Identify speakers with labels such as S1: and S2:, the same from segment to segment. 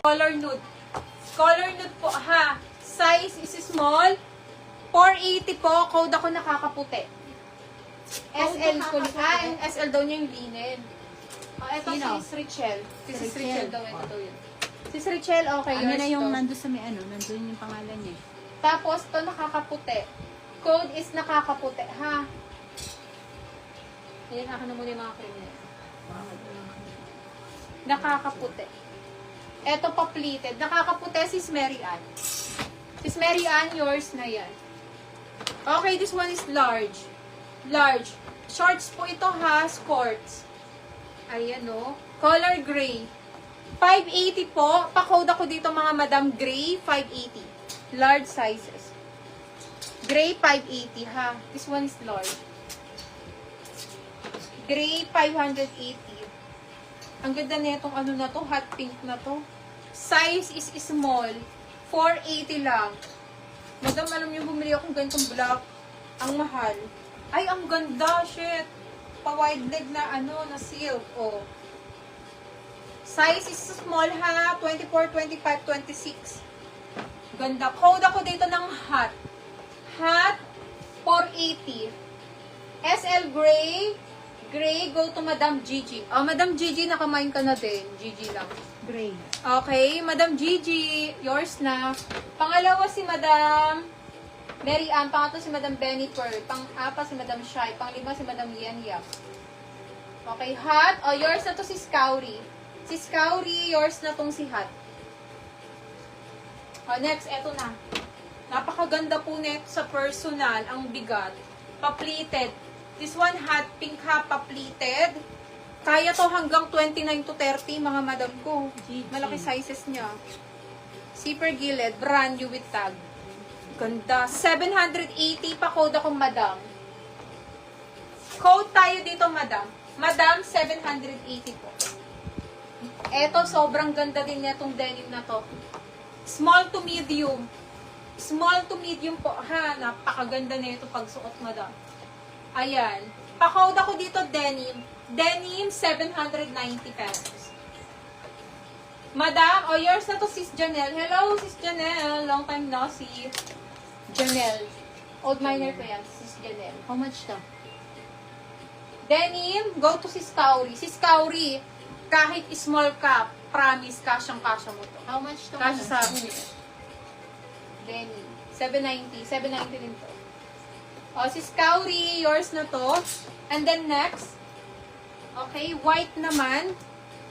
S1: Color nude. Color nude po, ha. Size is small. 480 po. Code ako nakakaputi. SL ko. SL daw niya yung linen. Ito
S2: Sino?
S1: si Richel. Si
S2: Si
S1: Richel
S2: Richel.
S1: daw. Ito daw yun. Si Richel, okay.
S2: Ano
S1: yours
S2: na yung
S1: to.
S2: nandun sa may ano? Nandun yung pangalan niya.
S1: Tapos, to nakakaputi. Code is nakakaputi, ha? Ayan, akin na muna yung mga cream na yan. Nakakaputi. Eto pa pleated. Nakakaputi, Sis Mary Ann. Sis Mary Ann, yours na yan. Okay, this one is large. Large. Shorts po ito, ha? Sports. Ayan, no? Color gray. 580 po. Pa-code ako dito, mga madam. Gray, 580. Large sizes. Gray, 580, ha? This one is large. Gray, 580. Ang ganda na itong ano na to, hot pink na to. Size is small. 480 lang. Madam, alam niyo, bumili akong ganitong black. Ang mahal. Ay, ang ganda, shit. Pa-wide leg na ano, na silk, oh. Size is small, ha? 24, 25, 26. Ganda. Code ako dito ng hot. Hot, 480. SL gray. Gray, go to Madam Gigi. Oh, Madam Gigi, nakamain ka na din. Gigi lang.
S2: Gray.
S1: Okay, Madam Gigi, yours na. Pangalawa si Madam Mary Ann. Pangatlo si Madam Benny Pearl. Pang-apat si Madam Shai. Panglima si Madam Yan Yap. Okay, hot. Oh, yours na to si Scoury. Si Scoury, yours na tong si hot. Oh, next, eto na. Napakaganda po neto sa personal. Ang bigat. Pa-pleated. This one hot pink ha, pa-pleated. Kaya to hanggang 29 to 30, mga madam ko. Malaki sizes niya. Zipper gilid, brand new with tag. Ganda. 780 pa code akong madam. Code tayo dito, madam. Madam, 780 po. Eto, sobrang ganda din niya itong denim na to. Small to medium. Small to medium po. Ha, napakaganda na ito pag suot, madam. Ayan. Pa-code ako dito, denim. Denim, 790 pesos. Madam, yours na to, Sis Janelle. Hello, Sis Janelle. Long time no see. Janelle. Old miner ko yan, Sis Janelle.
S2: How much to?
S1: Denim, go to Sis Kauri. Sis Kauri, kahit small cap, promise, kasyang-kasya mo to.
S2: How much to?
S1: Kasya sa akin. Denim. 790. 790 din to. Sis Kauri, yours na to. And then next, okay, white naman.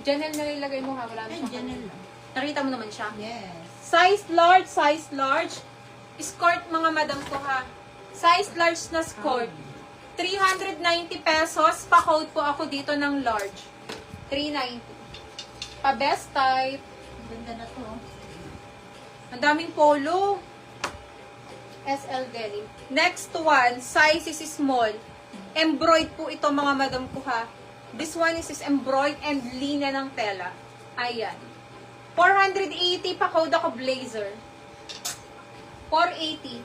S1: Janelle na nilagay mo ha, wala na
S2: Ay,
S1: siyang
S2: Janelle lang.
S1: Nakita mo naman siya.
S2: Yes.
S1: Size large, size large. Skirt mga madam ko ha. Size large na skirt. 390 pesos. Pa-code po ako dito ng large. 390. Pa-best type.
S2: Ganda na to.
S1: Ang daming polo. SL denim. Next one, size is small. Embroid po ito mga madam ko ha. This one is embroid and linen ng tela. Ayan. 480 pa code ako blazer. 480.